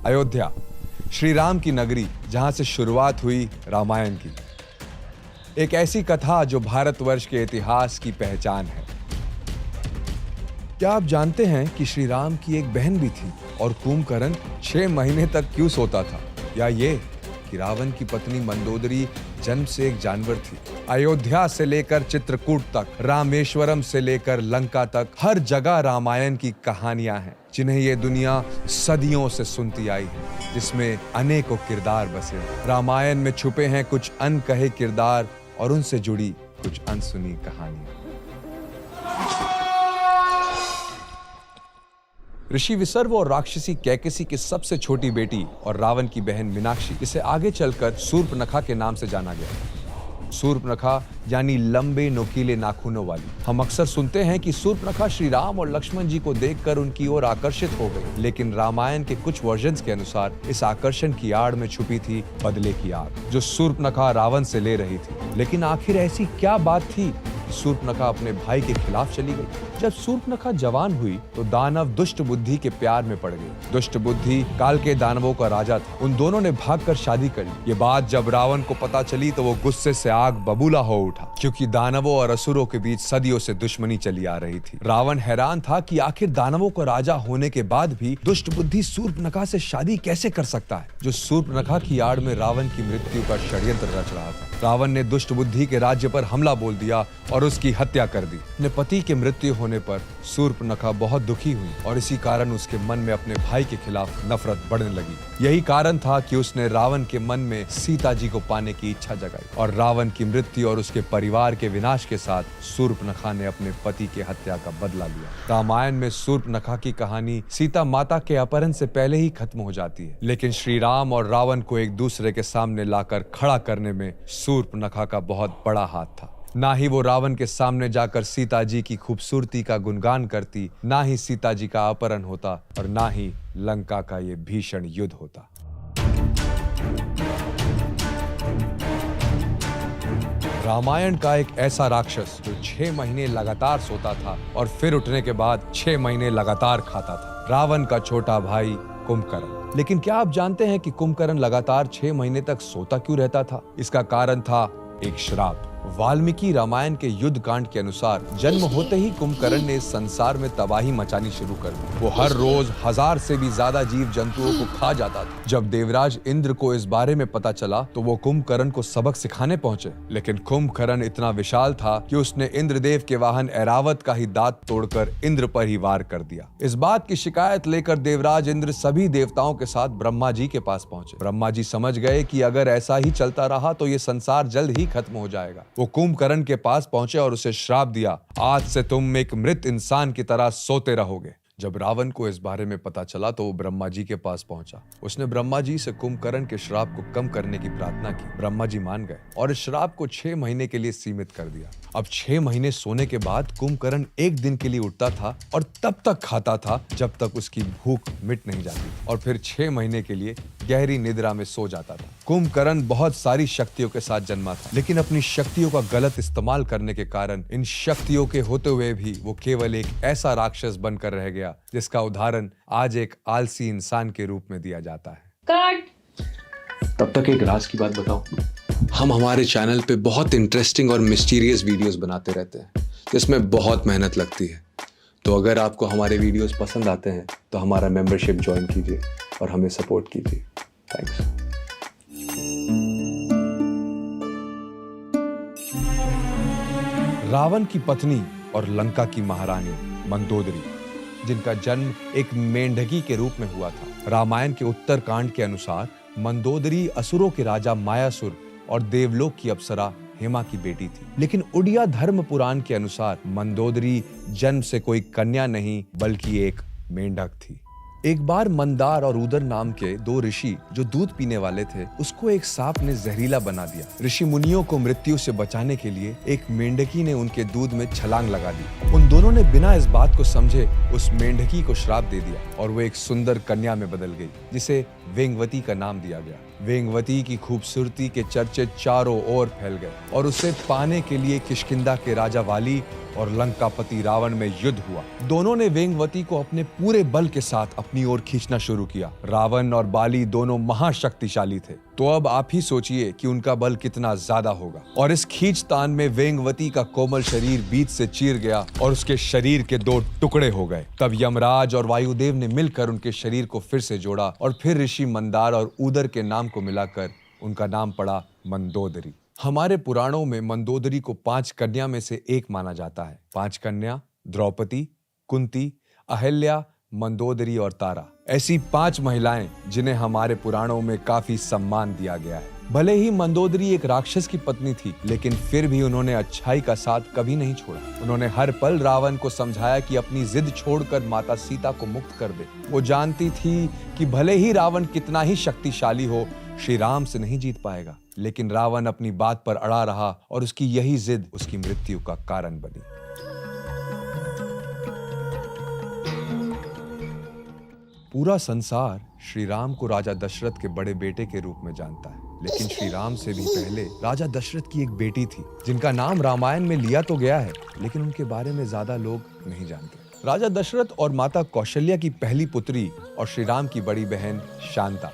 अयोध्या, श्री राम की नगरी, जहां से शुरुआत हुई रामायण की। एक ऐसी कथा जो भारतवर्ष के इतिहास की पहचान है। क्या आप जानते हैं कि श्री राम की एक बहन भी थी और कुंभकर्ण 6 महीने तक क्यों सोता था? या ये कि रावण की पत्नी मंदोदरी जन्म से एक जानवर थी। अयोध्या से लेकर चित्रकूट तक, रामेश्वरम से लेकर लंका तक, हर जगह रामायण की कहानियां हैं जिन्हें ये दुनिया सदियों से सुनती आई है, जिसमें अनेकों किरदार बसे हैं। रामायण में छुपे हैं कुछ अनकहे किरदार और उनसे जुड़ी कुछ अनसुनी कहानियां। ऋषि विसर्व और राक्षसी कैकसी की सबसे छोटी बेटी और रावण की बहन मीनाक्षी, इसे आगे चलकर शूर्पणखा के नाम से जाना गया। शूर्पणखा यानी लंबे नोकीले नाखूनों वाली। हम अक्सर सुनते हैं कि शूर्पणखा श्री राम और लक्ष्मण जी को देखकर उनकी ओर आकर्षित हो गई, लेकिन रामायण के कुछ वर्जन्स के अनुसार इस आकर्षण की आड़ में छुपी थी बदले की आग, जो शूर्पणखा रावण से ले रही थी। लेकिन आखिर ऐसी क्या बात थी कि शूर्पणखा अपने भाई के खिलाफ चली गई? जब शूर्पणखा जवान हुई तो दानव दुष्ट बुद्धि के प्यार में पड़ गई। दुष्ट बुद्धि काल के दानवों का राजा था। उन दोनों ने भागकर शादी कर ली। ये बात जब रावण को पता चली तो वो गुस्से से आग बबूला हो उठा, क्योंकि दानवों और असुरों के बीच सदियों से दुश्मनी चली आ रही थी। रावण हैरान था कि आखिर दानवों का राजा होने के बाद भी दुष्ट बुद्धि शूर्पणखा से शादी कैसे कर सकता है, जो शूर्पणखा की आड़ में रावण की मृत्यु का षड्यंत्र रच रहा था। रावण ने दुष्ट बुद्धि के राज्य पर हमला बोल दिया और उसकी हत्या कर दी। अपने पति की मृत्यु होने पर शूर्पणखा बहुत दुखी हुई और इसी कारण उसके मन में अपने भाई के खिलाफ नफरत बढ़ने लगी। यही कारण था कि उसने रावण के मन में सीता जी को पाने की इच्छा जगाई और रावण की मृत्यु और उसके परिवार के विनाश के साथ शूर्पणखा ने अपने पति की हत्या का बदला लिया। रामायण में शूर्पणखा की कहानी सीता माता के अपहरण से पहले ही खत्म हो जाती है, लेकिन श्री राम और रावण को एक दूसरे के सामने लाकर खड़ा करने में शूर्पणखा का बहुत बड़ा हाथ था। ना ही वो रावण के सामने जाकर सीता जी की खूबसूरती का गुणगान करती, ना ही सीता जी का अपहरण होता और ना ही लंका का ये भीषण युद्ध होता। रामायण का एक ऐसा राक्षस जो 6 महीने लगातार सोता था और फिर उठने के बाद 6 महीने लगातार खाता था, रावण का छोटा भाई कुंभकर्ण। लेकिन क्या आप जानते हैं कि कुंभकर्ण लगातार 6 महीने तक सोता क्यों रहता था? इसका कारण था एक श्राप। वाल्मीकि रामायण के युद्ध कांड के अनुसार जन्म होते ही कुंभकर्ण ने इस संसार में तबाही मचानी शुरू कर दी। वो हर रोज 1000 से भी ज्यादा जीव जंतुओं को खा जाता था। जब देवराज इंद्र को इस बारे में पता चला तो वो कुंभकर्ण को सबक सिखाने पहुंचे, लेकिन कुंभकर्ण इतना विशाल था कि उसने इंद्रदेव के वाहन ऐरावत का ही दांत तोड़कर इंद्र पर ही वार कर दिया। इस बात की शिकायत लेकर देवराज इंद्र सभी देवताओं के साथ ब्रह्मा जी के पास पहुंचे। ब्रह्मा जी समझ गए कि अगर ऐसा ही चलता रहा तो ये संसार जल्द ही खत्म हो जाएगा। वो कुंभकर्ण के पास पहुंचे और उसे श्राप दिया, आज से तुम एक मृत इंसान की तरह सोते रहोगे। जब रावण को इस बारे में पता चला तो वो ब्रह्मा जी के पास पहुंचा। उसने ब्रह्मा जी से कुंभकर्ण के श्राप को कम करने की प्रार्थना की। ब्रह्मा जी मान गए और इस श्राप को 6 महीने के लिए सीमित कर दिया। अब 6 महीने सोने के बाद कुंभकर्ण एक दिन के लिए उठता था और तब तक खाता था जब तक उसकी भूख मिट नहीं जाती, और फिर 6 महीने के लिए गहरी निद्रा में सो जाता था। कुंभकर्ण बहुत सारी शक्तियों के साथ जन्मा था, लेकिन अपनी शक्तियों का गलत इस्तेमाल करने के कारण इन शक्तियों के होते हुए भी वो केवल एक ऐसा राक्षस बनकर रह गया जिसका उदाहरण आज एक आलसी इंसान के रूप में दिया जाता है। कट। तब तक एक राज की बात बताओ। हम हमारे चैनल पे बहुत इंटरेस्टिंग और मिस्टीरियस वीडियोस बनाते रहते हैं, जिसमें बहुत मेहनत लगती है। तो अगर आपको हमारे वीडियोस पसंद आते हैं तो हमारा मेंबरशिप ज्वाइन कीजिए और हमें सपोर्ट कीजिए। थैंक्स। रावण की पत्नी और लंका की महारानी मंदोदरी, जिनका जन्म एक मेंढकी के रूप में हुआ था। रामायण के उत्तरकांड के अनुसार मंदोदरी असुरों के राजा मायासुर और देवलोक की अप्सरा हेमा की बेटी थी। लेकिन उड़िया धर्म पुराण के अनुसार मंदोदरी जन्म से कोई कन्या नहीं बल्कि एक मेंढक थी। एक बार मंदार और उदर नाम के 2 ऋषि जो दूध पीने वाले थे, उसको एक सांप ने जहरीला बना दिया। ऋषि मुनियों को मृत्यु से बचाने के लिए एक मेंढकी ने उनके दूध में छलांग लगा दी। उन दोनों ने बिना इस बात को समझे उस मेंढकी को श्राप दे दिया और वो एक सुंदर कन्या में बदल गई, जिसे वेंगवती का नाम दिया गया। वेंगवती की खूबसूरती के चर्चे चारों ओर फैल गए और उसे पाने के लिए किष्किंधा के राजा वाली और लंकापति रावण में युद्ध हुआ। दोनों ने वेंगवती को अपने पूरे बल के साथ अपनी ओर खींचना शुरू किया। रावण और बाली दोनों महाशक्तिशाली थे, तो अब आप ही सोचिए कि उनका बल कितना ज्यादा होगा। और इस खींचतान में वेंगवती का कोमल शरीर बीच से चीर गया और उसके शरीर के 2 टुकड़े हो गए। तब यमराज और वायुदेव ने मिलकर उनके शरीर को फिर से जोड़ा और फिर ऋषि मंदार और ऊदर के नाम को मिलाकर उनका नाम पड़ा मंदोदरी। हमारे पुराणों में मंदोदरी को 5 कन्या में से एक माना जाता है। 5 कन्या द्रौपदी, कुंती, अहिल्या, मंदोदरी और तारा, ऐसी 5 महिलाएं जिन्हें हमारे पुराणों में काफी सम्मान दिया गया है। भले ही मंदोदरी एक राक्षस की पत्नी थी, लेकिन फिर भी उन्होंने अच्छाई का साथ कभी नहीं छोड़ा। उन्होंने हर पल रावण को समझाया कि अपनी जिद छोड़कर माता सीता को मुक्त कर दे। वो जानती थी कि भले ही रावण कितना ही शक्तिशाली हो, श्री राम से नहीं जीत पाएगा, लेकिन रावण अपनी बात पर अड़ा रहा और उसकी यही जिद उसकी मृत्यु का कारण बनी। पूरा संसार श्री राम को राजा दशरथ के बड़े बेटे के रूप में जानता है, लेकिन श्री राम से भी पहले राजा दशरथ की एक बेटी थी जिनका नाम रामायण में लिया तो गया है, लेकिन उनके बारे में ज्यादा लोग नहीं जानते। राजा दशरथ और माता कौशल्या की पहली पुत्री और श्री राम की बड़ी बहन शांता,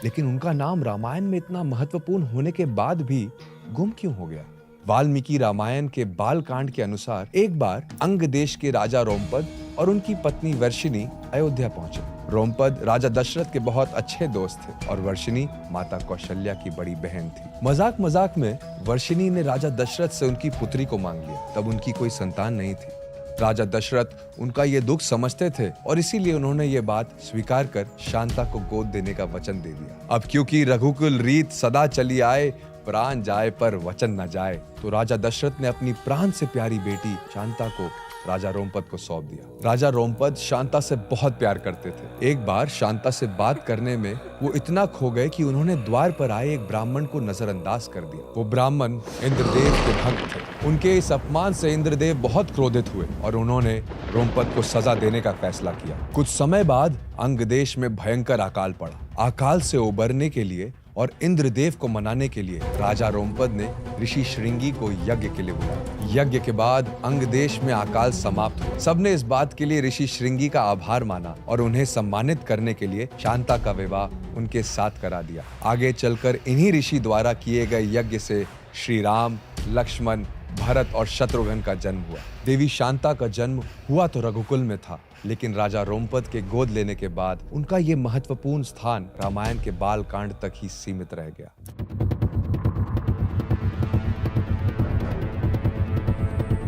लेकिन उनका नाम रामायण में इतना महत्वपूर्ण होने के बाद भी गुम क्यों हो गया? वाल्मीकि रामायण के बाल कांड के अनुसार एक बार अंग देश के राजा रोमपद और उनकी पत्नी वर्षिनी अयोध्या पहुंचे। रोमपद राजा दशरथ के बहुत अच्छे दोस्त थे और वर्षिनी माता कौशल्या की बड़ी बहन थी। मजाक मजाक में वर्षिनी ने राजा दशरथ से उनकी पुत्री को मांग लिया। तब उनकी कोई संतान नहीं थी। राजा दशरथ उनका ये दुख समझते थे और इसीलिए उन्होंने ये बात स्वीकार कर शांता को गोद देने का वचन दे दिया। अब क्योंकि रघुकुल रीत सदा चली आए, प्राण जाए पर वचन न जाए, तो राजा दशरथ ने अपनी प्राण से प्यारी बेटी शांता को राजा रोमपद को सौंप दिया। राजा रोमपद शांता से बहुत प्यार करते थे। एक बार शांता से बात करने में वो इतना खो गए कि उन्होंने द्वार पर आए एक ब्राह्मण को नजरअंदाज कर दिया। वो ब्राह्मण इंद्रदेव के भक्त थे। उनके इस अपमान से इंद्रदेव बहुत क्रोधित हुए और उन्होंने रोमपद को सजा देने का फैसला किया। कुछ समय बाद अंग देश में भयंकर अकाल पड़ा। अकाल से उबरने के लिए और इंद्रदेव को मनाने के लिए राजा रोमपद ने ऋषि श्रृंगी को यज्ञ के लिए बुलाया। यज्ञ के बाद अंग देश में अकाल समाप्त हुआ। सबने इस बात के लिए ऋषि श्रृंगी का आभार माना और उन्हें सम्मानित करने के लिए शांता का विवाह उनके साथ करा दिया। आगे चलकर इन्हीं ऋषि द्वारा किए गए यज्ञ से श्री राम, लक्ष्मण, भरत और शत्रुघ्न का जन्म हुआ। देवी शांता का जन्म हुआ तो रघुकुल में था, लेकिन राजा रोमपद के गोद लेने के बाद उनका ये महत्वपूर्ण स्थान रामायण के बाल कांड तक ही सीमित रह गया।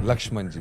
लक्ष्मण जी,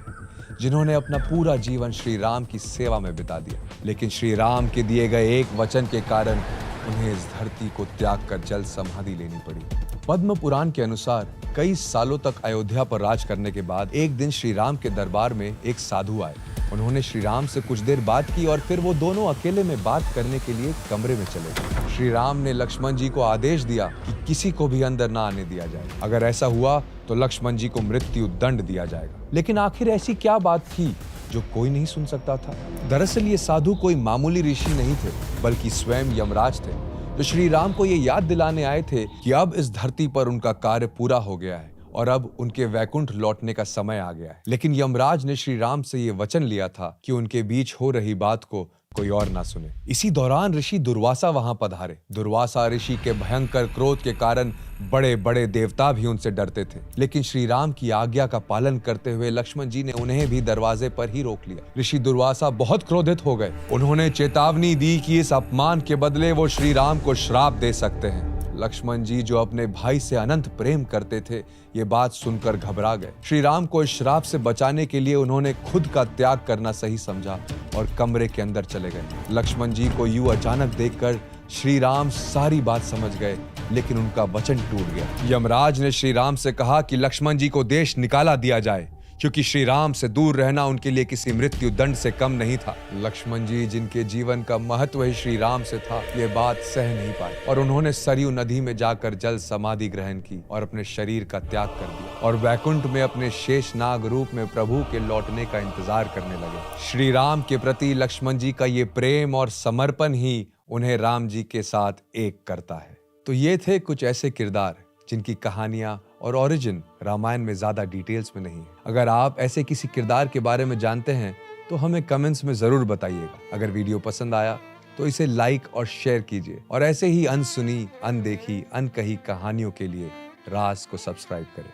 जिन्होंने अपना पूरा जीवन श्री राम की सेवा में बिता दिया, लेकिन श्री राम के दिए गए एक वचन के कारण उन्हें इस धरती को त्याग कर जल समाधि लेनी पड़ी। पद्म पुराण के अनुसार कई सालों तक अयोध्या पर राज करने के बाद एक दिन श्री राम के दरबार में एक साधु आए। उन्होंने श्री राम से कुछ देर बात की और फिर वो दोनों अकेले में बात करने के लिए कमरे में चले गए। श्री राम ने लक्ष्मण जी को आदेश दिया कि किसी को भी अंदर ना आने दिया जाए। अगर ऐसा हुआ तो लक्ष्मण जी को मृत्यु दंड दिया जाएगा। लेकिन आखिर ऐसी क्या बात थी जो कोई नहीं सुन सकता था? दरअसल ये साधु कोई मामूली ऋषि नहीं थे, बल्कि स्वयं यमराज थे, जो श्री राम को ये याद दिलाने आए थे कि अब इस धरती पर उनका कार्य पूरा हो गया है और अब उनके वैकुंठ लौटने का समय आ गया है। लेकिन यमराज ने श्री राम से ये वचन लिया था कि उनके बीच हो रही बात को कोई और ना सुने। इसी दौरान ऋषि दुर्वासा वहां पधारे। दुर्वासा ऋषि के भयंकर क्रोध के कारण बड़े बड़े देवता भी उनसे डरते थे, लेकिन श्री राम की आज्ञा का पालन करते हुए लक्ष्मण जी ने उन्हें भी दरवाजे पर ही रोक लिया। ऋषि दुर्वासा बहुत क्रोधित हो गए। उन्होंने चेतावनी दी कि इस अपमान के बदले वो श्री राम को श्राप दे सकते हैं। लक्ष्मण जी, जो अपने भाई से अनंत प्रेम करते थे, ये बात सुनकर घबरा गए। श्री राम को इस श्राप से बचाने के लिए उन्होंने खुद का त्याग करना सही समझा और कमरे के अंदर चले गए। लक्ष्मण जी को यूं अचानक देखकर श्री राम सारी बात समझ गए, लेकिन उनका वचन टूट गया। यमराज ने श्री राम से कहा कि लक्ष्मण जी को देश निकाला दिया जाए, क्योंकि श्री राम से दूर रहना उनके लिए किसी मृत्यु दंड से कम नहीं था। लक्ष्मण जी, जिनके जीवन का महत्व ही श्री राम से था, ये बात सह नहीं पाए और उन्होंने सरयू नदी में जाकर जल समाधि ग्रहण की और अपने शरीर का त्याग कर दिया और वैकुंठ में अपने शेषनाग रूप में प्रभु के लौटने का इंतजार करने लगे। श्री राम के प्रति लक्ष्मण जी का ये प्रेम और समर्पण ही उन्हें राम जी के साथ एक करता है। तो ये थे कुछ ऐसे किरदार जिनकी कहानियां और ओरिजिन रामायण में ज्यादा डिटेल्स में नहीं है। अगर आप ऐसे किसी किरदार के बारे में जानते हैं तो हमें कमेंट्स में जरूर बताइएगा। अगर वीडियो पसंद आया तो इसे लाइक और शेयर कीजिए और ऐसे ही अनसुनी, अनदेखी, अनकही कहानियों के लिए राज को सब्सक्राइब करें।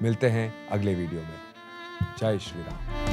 मिलते हैं अगले वीडियो में। जय श्री राम।